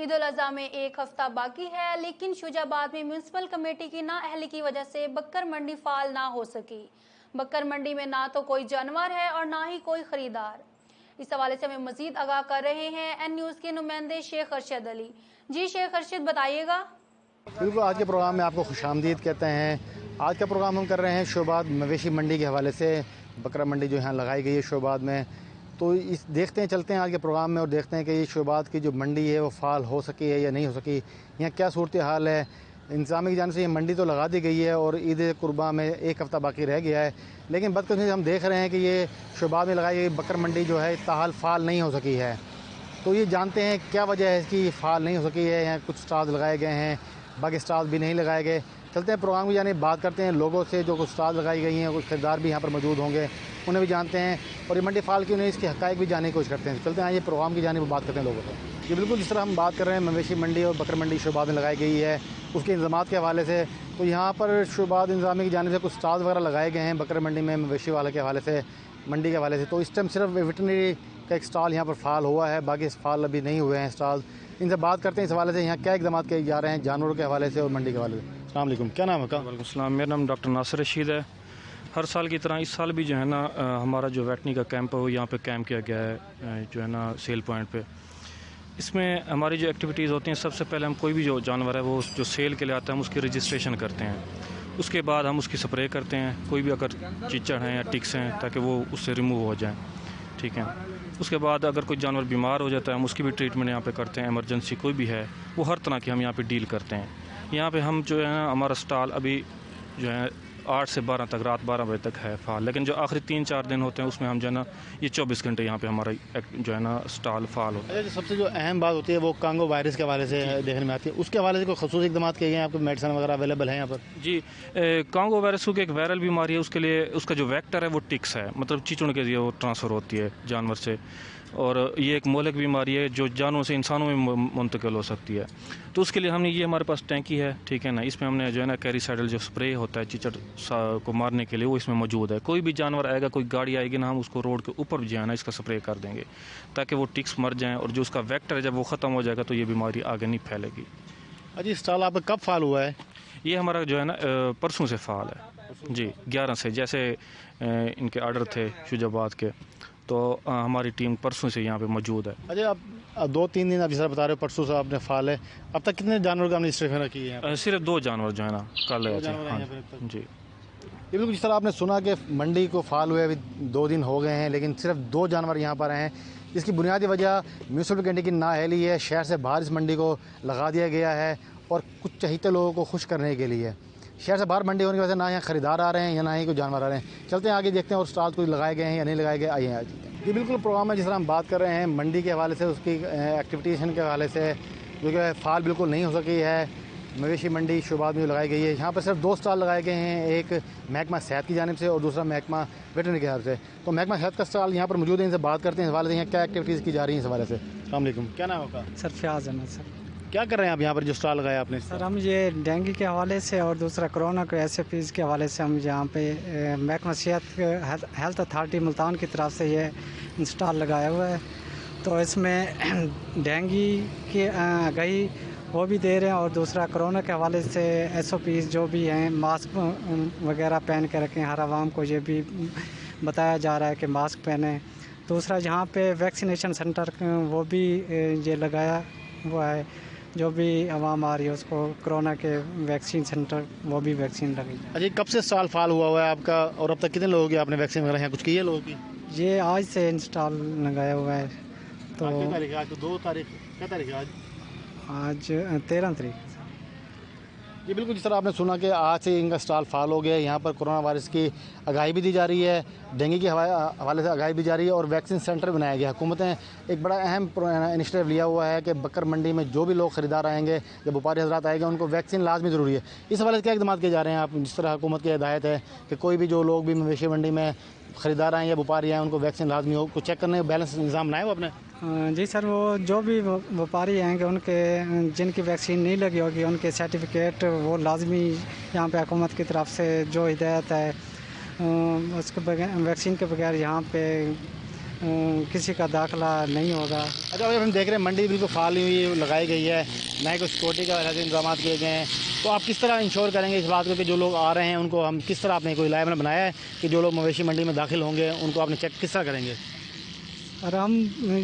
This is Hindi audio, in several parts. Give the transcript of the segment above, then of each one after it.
ईद उल अज़हा में एक हफ्ता बाकी है, लेकिन शुजाबाद में म्यूनसिपल कमेटी की नाअहली की वजह से बक्कर मंडी फाल ना हो सकी। बक्कर मंडी में ना तो कोई जानवर है और ना ही कोई खरीदार। इस हवाले से हमें मजीद आगाह कर रहे हैं एन न्यूज़ के नुमाइंदे शेख अरशद अली। जी शेख अरशद, बताइएगा। बिल्कुल, आज के प्रोग्राम में आपको खुशामदीद कहते हैं। आज का प्रोग्राम हम कर रहे हैं शोबाद मवेशी मंडी के हवाले से। बकरा मंडी जो यहाँ लगाई गई है शोबाद में, तो इस देखते हैं, चलते हैं आज के प्रोग्राम में और देखते हैं कि ये शोबाद की जो मंडी है वो फ़ाल हो सकी है या नहीं हो सकी, यहाँ क्या सूरत हाल है। इंतज़ाम की जानिब से ये मंडी तो लगा दी गई है और ईद कुर्बा में एक हफ़्ता बाकी रह गया है, लेकिन बदकिस्मती से हम देख रहे हैं कि ये शोबाद में लगाई गई बकर मंडी जो है ताहाल फ़ाल नहीं हो सकी है। तो ये जानते हैं क्या वजह है इसकी फ़ाल नहीं हो सकी है। यहाँ कुछ स्टॉल लगाए गए हैं, बाकी स्टॉल भी नहीं लगाए गए। चलते हैं प्रोग्राम की जानिब, बात करते हैं लोगों से जो कुछ स्टॉल लगाई गई हैं, कुछ खरीदार भी यहाँ पर मौजूद होंगे, उन्हें भी जानते हैं और ये मंडी फ़ाल क्यों नहीं, इसके हक़ाइक़ भी जानने की कोशिश करते हैं। चलते हैं ये प्रोग्राम की जानिब बात करते हैं लोगों से। ये बिल्कुल जिस तरह हम बात कर रहे हैं मवेशी मंडी और बकर मंडी शोबाद में लगाई गई है, उसके इंतज़ामात के हवाले से, तो यहाँ पर शोबाद इंतज़ामी की जानिब से कुछ स्टॉल वगैरह लगाए गए हैं बकर मंडी में मवेशी वाले के हवाले से, मंडी के हवाले से। तो इस टाइम सिर्फ वेटरनरी का एक स्टॉल यहाँ पर फ़ाल हुआ है, बाकी फ़ाल अभी नहीं हुए हैं स्टॉल। इनसे बात करते हैं इस हवाले से यहाँ क्या इक़दाम किए जा रहे हैं जानवरों के हवाले से और मंडी के हवाले से। अस्सलाम वालेकुम, क्या नाम है आपका? वालेकुम सलाम, मेरा नाम डॉक्टर नासिर रशीद है। हर साल की तरह इस साल भी जो है ना हमारा जो वेटनी का कैंप है वो यहाँ पे कैंप किया गया है जो है ना सेल पॉइंट पे। इसमें हमारी जो एक्टिविटीज़ होती हैं, सबसे पहले हम कोई भी जो जानवर है वो जो सेल के लिए आता है हम उसकी रजिस्ट्रेशन करते हैं। उसके बाद हम उसकी स्प्रे करते हैं, कोई भी अगर चीचड़ हैं या टिक्स हैं, ताकि वो उससे रिमूव हो जाएँ, ठीक है। उसके बाद अगर कोई जानवर बीमार हो जाता है हम उसकी भी ट्रीटमेंट यहाँ पे करते हैं। इमरजेंसी कोई भी है वो हर तरह की हम यहाँ पे डील करते हैं। यहाँ पे हम जो है ना हमारा स्टॉल अभी जो है 8 से 12 तक, रात 12 बजे तक है फ़ाल, लेकिन जो आखिरी 3-4 दिन होते हैं उसमें हम जो है ना ये 24 घंटे यहाँ पे हमारा जो है ना स्टॉल फ़ाल होता है। सबसे जो अहम बात होती है वो कांगो वायरस के हवाले से देखने में आती है, उसके हवाले से कोई ख़ुसूस इक़दाम किए गए हैं? आपको मेडिसिन वगैरह अवेलेबल है यहाँ पर? जी, कांगो वायरस की एक वायरल बीमारी है, उसके लिए उसका जो वेक्टर है वो टिक्स है, मतलब चीचड़ के लिए वो ट्रांसफ़र होती है जानवर से, और ये एक मोहलिक बीमारी है जो जानवरों से इंसानों में मुंतकिल हो सकती है। तो उसके लिए हमने ये हमारे पास टैंकी है, ठीक है ना, इसमें हमने जो है ना कैरिसाइडल जो स्प्रे होता है चीचड़ को मारने के लिए वो इसमें मौजूद है। कोई भी जानवर आएगा, कोई गाड़ी आएगी ना, हम उसको रोड के ऊपर जो है ना इसका स्प्रे कर देंगे ताकि वो टिक्स मर जाएँ, और जो उसका वेक्टर है जब वो ख़त्म हो जाएगा तो ये बीमारी आगे नहीं फैलेगी। अजी स्टॉल आप कब फ़ाल हुआ है? ये हमारा जो है ना परसों से फ़ाल है जी, 11 से, जैसे इनके आर्डर थे शुजाबाद के, तो हमारी टीम परसों से यहाँ पे मौजूद है। अच्छा, आप 2-3 दिन आप जैसा बता रहे हो परसों से आपने फ़ाल है, अब तक कितने जानवर का आपने रजिस्ट्रेशन की है? सिर्फ 2 जानवर जो है ना कल है जी। ये बिल्कुल जिस तरह आपने सुना कि मंडी को फ़ाल हुए अभी 2 दिन हो गए हैं, लेकिन सिर्फ 2 जानवर यहाँ पर हैं। इसकी बुनियादी वजह म्यूनसिपल कमेटी की नाअहली है, शहर से बाहर इस मंडी को लगा दिया गया है और कुछ चहीते लोगों को खुश करने के लिए। शहर से बाहर मंडी होने की वजह से ना यहाँ ख़रीदार आ रहे हैं या ना ही कोई जानवर आ रहे हैं। चलते हैं आगे, देखते हैं और स्टॉल कोई लगाए गए हैं या नहीं लगाए गए। आइए आज ये बिल्कुल प्रोग्राम है जिस तरह हम बात कर रहे हैं मंडी के हवाले से, उसकी एक्टिविटेशन के हवाले से, जो कि फ़ाल बिल्कुल नहीं हो सकी है। मवेशी मंडी शोबाद में लगाई गई है, यहाँ पर सिर्फ 2 स्टॉल लगाए गए हैं, एक महकमा सेहत की जानिब से और दूसरा महकमा वेटरनरी के हिसाब से। तो महकमा सेहत का स्टॉल यहाँ पर मौजूद है, इनसे बात करते हैं इस हवाले से यहाँ क्या एक्टिविटीज़ की जा रही हैं इस हवाले से। अस्सलाम वालेकुम, क्या नाम है आपका? सर फयाज़ अहमद। सर क्या कर रहे हैं आप यहाँ पर जो स्टॉल लगाया आपने? सर हम ये डेंगू के हवाले से और दूसरा कोरोना के SFPs के हवाले से हम यहाँ पे महकमा सेहत हेल्थ अथॉरिटी मुल्तान की तरफ से ये स्टॉल लगाया हुआ है। तो इसमें डेंगू की आगाही वो भी दे रहे हैं और दूसरा कोरोना के हवाले से SOPs जो भी हैं, मास्क वगैरह पहन के रखें, हर आवाम को ये भी बताया जा रहा है कि मास्क पहने। दूसरा यहाँ पे वैक्सीनेशन सेंटर वो भी ये लगाया हुआ है, जो भी आवाम आ रही है उसको कोरोना के वैक्सीन सेंटर वो भी वैक्सीन लगी। अच्छा, कब से स्टॉल फ़ाल हुआ है आपका और अब तक कितने लोगों की आपने वैक्सीन वगैरह यहाँ कुछ की है लोगों की? ये आज से इंस्टॉल लगाया हुआ है। तो क्या तारीख है आज? तो 2 तारीख, क्या तारीख है आज? आज 13 तारीख। ये बिल्कुल जिस तरह आपने सुना कि आज से इनका स्टॉल फ़ाल हो गया है। यहाँ पर कोरोना वायरस की आगाही भी दी जा रही है, डेंगू के हवाले से आगाही भी जा रही है और वैक्सीन सेंटर बनाया गया है। हुकूमत ने एक बड़ा अहम इनिशिएटिव लिया हुआ है कि बकर मंडी में जो भी लोग ख़रीदार आएंगे या व्यापारी हजरात आएंगे उनको वैक्सीन लाजमी ज़रूरी है। इस हवाले से क्या इक़दाम किए जा रहे हैं आप? जिस तरह हुकूमत की हिदायत है कि कोई भी जो लोग भी मवेशी मंडी में ख़रीदार आएँ या व्यापारी आएँ उनको वैक्सीन लाजमी हो, कुछ चेक करने का बैलेंस निज़ाम बनाए हो आपने? जी सर, वो जो भी व्यापारी आएंगे उनके जिनकी वैक्सीन नहीं लगी होगी उनके सर्टिफिकेट वो लाजमी यहाँ पे हुकूमत की तरफ से जो हिदायत है उसके बगैर, वैक्सीन के बगैर यहाँ पे किसी का दाखिला नहीं होगा। अच्छा, अगर हम देख रहे हैं मंडी बिल्कुल खाली हुई लगाई गई है, ना ही कोई सिक्योरिटी का ऐसे इंतजाम किए गए हैं, तो आप किस तरह इंश्योर करेंगे इस बात को कि जो लोग आ रहे हैं उनको हम किस तरह, आपने कोई लाइव बनाया है कि जो लोग मवेशी मंडी में दाखिल होंगे उनको आपने चेक किस तरह करेंगे? और हम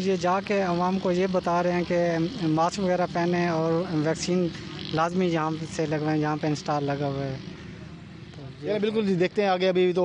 ये जाके आवाम को ये बता रहे हैं कि मास्क वगैरह पहने और वैक्सीन लाजमी यहाँ से लगवाएं, यहाँ पे इंस्टॉल लगा हुआ है। ये बिल्कुल जी, देखते हैं आगे। अभी तो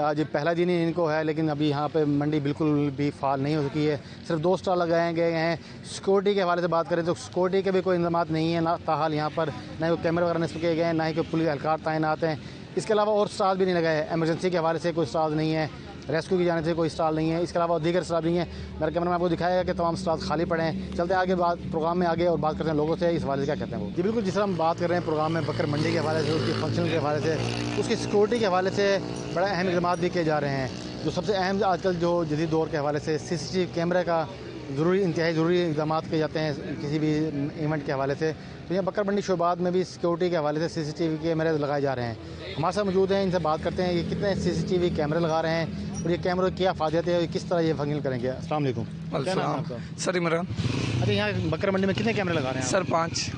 आज पहला दिन ही इनको है, लेकिन अभी यहाँ पे मंडी बिल्कुल भी फाल नहीं हो सकी है। सिर्फ 2 स्टॉल लगाए गए हैं। सिक्योरिटी के हवाले से बात करें तो सिक्योरिटी के भी कोई इंतजाम नहीं है, ना ताहाल यहाँ पर ना कोई कैमरे वगैरह नस्ब किए गए हैं, ना ही कोई पुलिस एहलकार तैनात हैं। इसके अलावा और स्टॉल भी नहीं लगाए हैं। एमरजेंसी के हवाले से कोई स्टॉल नहीं है, रेस्क्यू की जाने से कोई स्टॉल नहीं है, इसके अलावा दीगर स्टॉल नहीं है। मेरा कैमरा में आपको दिखाएगा कि तमाम स्टॉल खाली पड़े हैं। चलते हैं आगे बात प्रोग्राम में आगे और बात करते हैं लोगों से इस हवाले से क्या कहते हैं वो। जी बिल्कुल, जिस तरह हम बात कर रहे हैं प्रोग्राम में बकर मंडी के हवाले से, उसकी फंक्शन के हवाले से, उसकी सिक्योरिटी के हवाले से बड़ा अहम इक़दाम भी किए जा रहे हैं। जो सबसे अहम आजकल जो जदीद दौर के हवाले से CCTV कैमरे का इंतहाई ज़रूरी इक़दाम किए जाते हैं किसी भी इवेंट के हवाले से। तो यहाँ बकर मंडी शोबाद में भी सिक्योरिटी के हवाले से CCTV कैमरे लगाए जा रहे हैं। हमारे साथ मौजूद हैं, इनसे बात करते हैं ये कितने CCTV कैमरे लगा रहे हैं और ये कैमरों की क्या फ़ायदे है, किस तरह ये फंक्शन करेंगे। अस्सलाम वालेकुम। क्या नाम है आपका? सर इमरान। अच्छा, यहाँ बकर मंडी में कितने कैमरे लगा रहे हैं सर 5।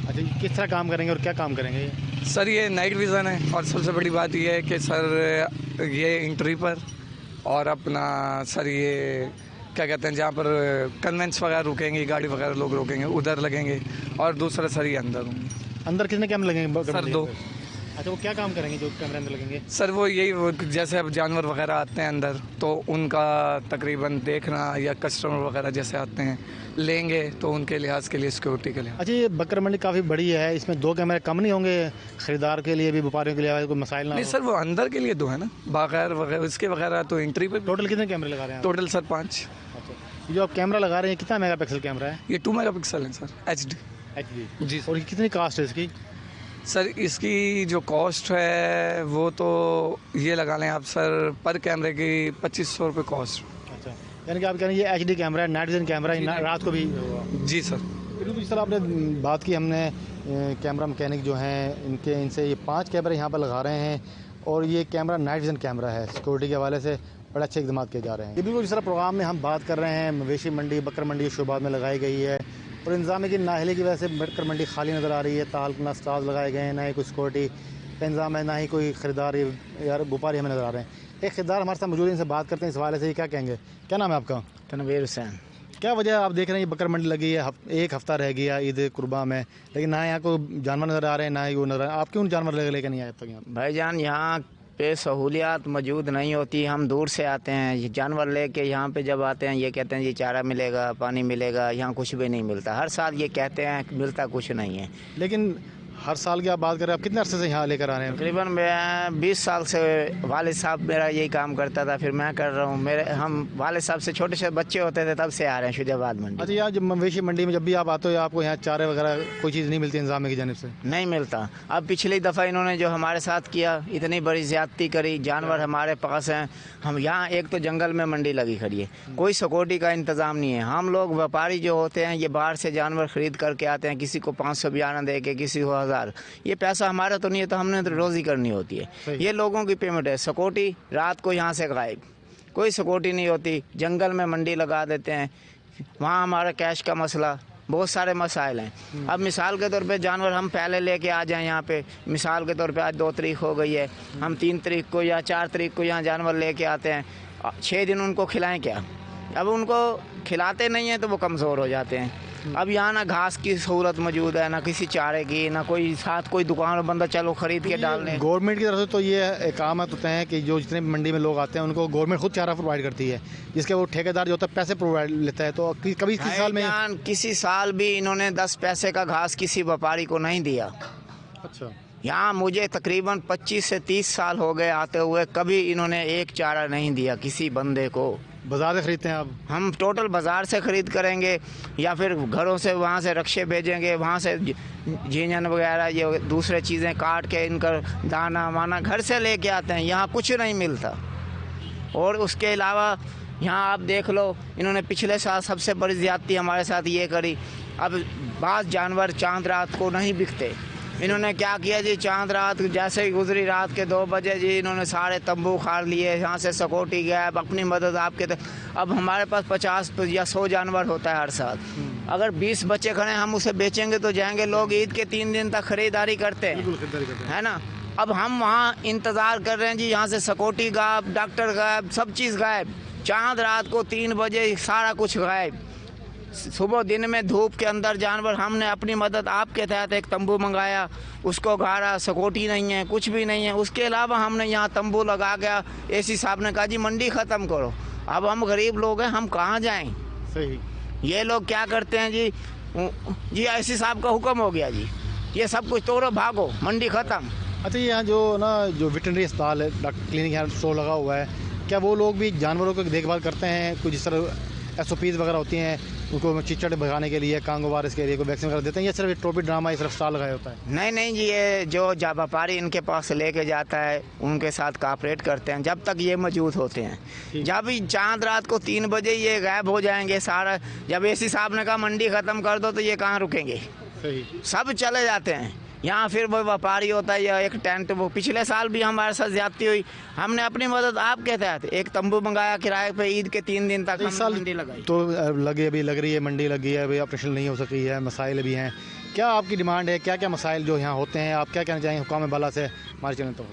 अच्छा, किस तरह काम करेंगे और क्या काम करेंगे ये? सर ये नाइट विज़न है और सबसे बड़ी बात ये है कि सर ये एंट्री पर और अपना सर ये क्या कहते हैं जहाँ पर कन्वेंस वगैरह रुकेंगे, गाड़ी वगैरह लोग रोकेंगे उधर लगेंगे, और दूसरा सर ये अंदर होंगे। अंदर कितने कैमरे लगेंगे सर 2। अच्छा, वो क्या काम करेंगे जो कैमरे अंदर लगेंगे? सर वो जैसे अब जानवर वगैरह आते हैं अंदर तो उनका तकरीबन देखना, या कस्टमर वगैरह जैसे आते हैं लेंगे तो उनके लिहाज के लिए सिक्योरिटी के लिए। अच्छा, ये बकर मंडी काफ़ी बड़ी है, इसमें 2 कैमरे कम नहीं होंगे खरीदार के लिए भी, व्यापारियों के लिए कोई मसाइल ना? नहीं सर, वो अंदर के लिए 2 है ना, बाहर वगैरह इसके वगैरह तो एंट्री पे। टोटल कितने कैमरे लगा रहे हैं? Total sir 5। अच्छा, जो आप कैमरा लगा रहे हैं कितना मेगापिक्सल कैमरा है? ये 2 मेगापिक्सल है सर, HD। जी और कितनी कास्ट है इसकी? सर इसकी जो कॉस्ट है वो तो ये लगा लें आप सर, पर कैमरे की 2500 रुपये कॉस्ट। अच्छा, यानी कि आप कह रहे हैं ये HD कैमरा है, नाइट विजन कैमरा है, रात को भी? जी सर। बिल्कुल, जिस तरह आपने बात की, हमने कैमरा मैकेनिक जो हैं इनसे ये 5 कैमरे यहाँ पर लगा रहे हैं और ये कैमरा नाइट विजन कैमरा है। सिक्योरिटी के हवाले से बड़े अच्छे इक़दाम किए जा रहे हैं। ये बिल्कुल जिस तरह प्रोग्राम में हम बात कर रहे हैं मवेशी मंडी बकर मंडी शोबाद में लगाई गई है और इंतजाम की नाहली की वजह से बकर मंडी खाली नज़र आ रही है। ताल ना स्टॉल लगाए गए हैं, ना ही कोई सिक्योरिटी का इंतजाम है, ना ही कोई ख़रीदार या व्यापारी हमें नज़र आ रहे हैं। एक खरीदार हमारे साथ मौजूद है, इनसे बात करते हैं इस हवाले से। क्या कहेंगे? क्या नाम है आपका? तनवीर हुसैन। क्या वजह आप देख रहे हैं ये बकर मंडी लगी है, एक हफ़्ता रह गया ईद कुर्बा में, लेकिन ना यहाँ को जानवर नज़र आ रहे हैं ना ही वो नज़र आ रहे हैं। आप क्यों जानवर लेकर नहीं आए अब तक यहाँ? भाईजान यहाँ पे सहूलियात मौजूद नहीं होती, हम दूर से आते हैं। ये जानवर लेके यहाँ पे जब आते हैं ये कहते हैं ये चारा मिलेगा, पानी मिलेगा, यहाँ कुछ भी नहीं मिलता। हर साल ये कहते हैं मिलता कुछ नहीं है। लेकिन हर साल की आप बात करें, आप कितने अरसे से यहाँ लेकर आ रहे हैं? तकरीबन मैं 20 साल से, वालिद साहब मेरा यही काम करता था, फिर मैं कर रहा हूँ। हम वालिद साहब से छोटे से बच्चे होते थे तब से आ रहे हैं शुजाबाद मंडी। अच्छा, यहाँ जब मवेशी मंडी में जब भी आप आते हो आपको यहाँ चारे वगैरह कोई चीज़ नहीं मिलती इंतजाम की जानिब से? नहीं मिलता। अब पिछली दफ़ा इन्होंने जो हमारे साथ किया, इतनी बड़ी ज़्यादती करी, जानवर हमारे पास हैं। हम यहाँ एक तो जंगल में मंडी लगी खड़ी है, कोई सिक्योरिटी का इंतज़ाम नहीं है। हम लोग व्यापारी जो होते हैं ये बाहर से जानवर ख़रीद करके आते हैं, किसी को 500 बयाना दे के, किसी को 1000। ये पैसा हमारा तो नहीं है, तो हमने तो रोज़ी करनी होती है। ये लोगों की पेमेंट है। सिक्योरिटी रात को यहाँ से गायब, कोई सिक्योरिटी नहीं होती। जंगल में मंडी लगा देते हैं, वहाँ हमारा कैश का मसला, बहुत सारे मसाइल हैं। अब मिसाल के तौर पे जानवर हम पहले लेके आ जाएं यहाँ पे, मिसाल के तौर पे आज 2 तारीख हो गई है, हम 3 तारीख को या 4 तारीख को यहाँ जानवर लेके आते हैं, 6 दिन उनको खिलाएं क्या? अब उनको खिलाते नहीं हैं तो वो कमज़ोर हो जाते हैं। अब यहाँ ना घास की सहूलत मौजूद है, ना किसी चारे की, ना कोई साथ कोई दुकान बंदा चलो ख़रीद के डालने। गवर्नमेंट की तरफ से तो ये एक आमत होता है कि जो जितने भी मंडी में लोग आते हैं उनको गवर्नमेंट खुद चारा प्रोवाइड करती है, जिसके वो ठेकेदार जो होता है पैसे प्रोवाइड लेता है। तो कभी किसी साल में, किसी साल भी इन्होंने 10 पैसे का घास किसी व्यापारी को नहीं दिया। अच्छा, यहाँ मुझे तकरीबन 25 से 30 साल हो गए आते हुए, कभी इन्होंने एक चारा नहीं दिया किसी बंदे को। बाजार से खरीदते हैं आप? हम टोटल बाज़ार से ख़रीद करेंगे या फिर घरों से वहाँ से रक्शे भेजेंगे, वहाँ से झींझन वगैरह ये दूसरे चीज़ें काट के इनका दाना वाना घर से लेके आते हैं। यहाँ कुछ नहीं मिलता। और उसके अलावा यहाँ आप देख लो, इन्होंने पिछले साल सबसे बड़ी ज़्यादती हमारे साथ ये करी। अब बाज़ जानवर चांद रात को नहीं बिकते, इन्होंने क्या किया जी, चांद रात जैसे ही गुजरी रात के 2 बजे जी इन्होंने सारे तंबू उखाड़ लिए, यहाँ से सिक्योरिटी गैप, अपनी मदद आपके अब हमारे पास 50 या 100 जानवर होता है हर साल। अगर 20 बच्चे खड़े हम उसे बेचेंगे तो जाएंगे लोग ईद के 3 दिन तक खरीदारी करते हैं, है ना। अब हम वहाँ इंतज़ार कर रहे हैं जी, यहाँ से सिक्योरिटी गायब, डॉक्टर गायब, सब चीज़ गायब। चांद रात को 3 बजे सारा कुछ गायब। सुबह दिन में धूप के अंदर जानवर, हमने अपनी मदद आपके तहत एक तंबू मंगाया, उसको गाड़ा, सिक्योरिटी नहीं है, कुछ भी नहीं है। उसके अलावा हमने यहाँ तंबू लगा गया, एसी साहब ने कहा जी मंडी ख़त्म करो। अब हम गरीब लोग हैं, हम कहाँ जाएं? सही। ये लोग क्या करते हैं जी एसी साहब का हुक्म हो गया जी, ये सब कुछ तोड़ो भागो, मंडी ख़त्म। अच्छा, ये यहाँ जो वेटनरी अस्पताल है, डॉक्टर क्लिनिक यहाँ स्टोर लगा हुआ है, क्या वो लोग भी जानवरों की देखभाल करते हैं? कुछ जिस तरह SOPs वगैरह होती हैं उनको चिचड़ भगाने के लिए, कांगो वायरस के लिए कोई वैक्सीन वगैरह देते हैं, या सिर्फ ट्रोपी ड्रामा ये सिर्फ स्टॉल लगाया होता है? नहीं जी, ये जो व्यापारी इनके पास से लेके जाता है उनके साथ कॉपरेट करते हैं जब तक ये मौजूद होते हैं। जब चांद रात को 3 बजे ये गायब हो जाएंगे सारा, जब एसी साहब ने कहा मंडी ख़त्म कर दो तो ये कहाँ रुकेंगे? सही। सब चले जाते हैं। यहाँ फिर वो व्यापारी होता है या एक टेंट, वो पिछले साल भी हमारे साथ ज्यादती हुई, हमने अपनी मदद आपके तहत एक तंबू मंगाया किराए पे, ईद के 3 दिन तक इस साल मंडी लगाई। तो लग रही है मंडी लगी है, अभी ऑपरेशन नहीं हो सकी है, मसाइल भी हैं। क्या आपकी डिमांड है? क्या क्या मसाइल जो यहाँ होते हैं, आप क्या कहना चाहेंगे हुकाम बाला से हमारे चैनल तो?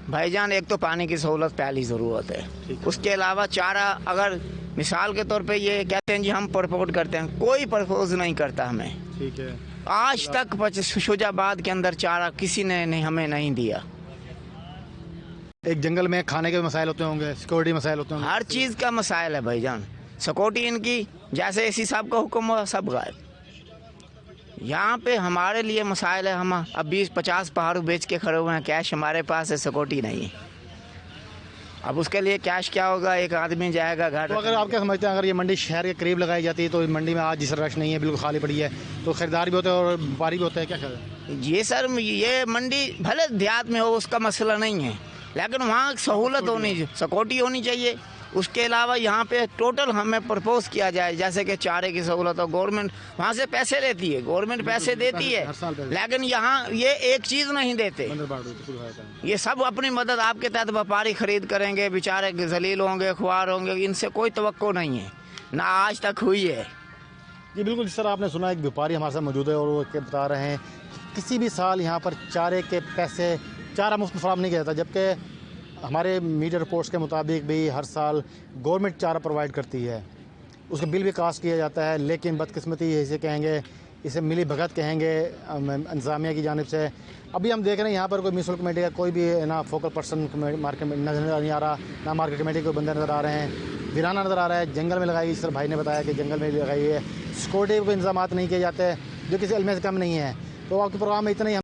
भाईजान, एक तो पानी की सहूलत पहली ज़रूरत है, उसके अलावा चारा, अगर मिसाल के तौर पे ये कहते हैं जी हम प्रपोज करते हैं, कोई प्रपोज नहीं करता हमें। ठीक है। आज तक शुजाबाद के अंदर चारा किसी ने हमें नहीं दिया। एक जंगल में खाने के मसाइल होते होंगे, सिक्योरिटी मसाइल होते होंगे, हर चीज़ का मसाइल है भाईजान। सिक्योरिटी इनकी जैसे एसी साहब का हुक्म हुआ सब गायब। यहाँ पे हमारे लिए मसाइल है, हम अब 20-50 पहाड़ू बेच के खड़े हुए हैं, कैश हमारे पास है, सिक्योरिटी नहीं है। अब उसके लिए कैश क्या होगा, एक आदमी जाएगा घर। तो अगर आप क्या समझते हैं, अगर ये मंडी शहर के करीब लगाई जाती है तो मंडी में आज जिस रश नहीं है, बिल्कुल खाली पड़ी है, तो खरीदार भी होते हैं और व्यापारी भी होते हैं, क्या ख्याल है? ये सर, ये मंडी भले देहात में हो उसका मसला नहीं है, लेकिन वहाँ सहूलत होनी, सिक्योरिटी होनी चाहिए। उसके अलावा यहाँ पे टोटल हमें प्रपोज किया जाए, जैसे कि चारे की सहूलत हो, गवर्नमेंट वहाँ से पैसे लेती है, गवर्नमेंट पैसे देती है, लेकिन यहाँ ये एक चीज़ नहीं देते। ये सब अपनी मदद आपके तहत व्यापारी खरीद करेंगे, बेचारे जलील होंगे, खुआर होंगे, इनसे कोई तवक्को नहीं है, ना आज तक हुई है। जी बिल्कुल, जिस तरह आपने सुना, एक व्यापारी हमारे साथ मौजूद है और वो बता रहे हैं किसी भी साल यहाँ पर चारे के पैसे, चारा मुफ्त फराहम नहीं किया जाता, जबकि हमारे मीडिया रिपोर्ट्स के मुताबिक भी हर साल गवर्नमेंट चारा प्रोवाइड करती है, उसका बिल भी कास्ट किया जाता है, लेकिन बदकिस्मती इसे कहेंगे, इसे मिली भगत कहेंगे इंतज़ामिया की जानिब से। अभी हम देख रहे हैं यहाँ पर कोई म्यूनसिपल कमेटी का कोई भी ना फोकल पर्सन मार्केट में नज़र नहीं आ रहा, ना मार्केट कमेटी के बंदे नज़र आ रहे हैं, वीराना नज़र आ रहा है। जंगल में लगाई, इस तरह भाई ने बताया कि जंगल में लगाई है, सिक्योरिटी के इंतजाम नहीं किए जाते जो किसी इल्म से कम नहीं है। तो आपके प्रोग्राम में इतना ही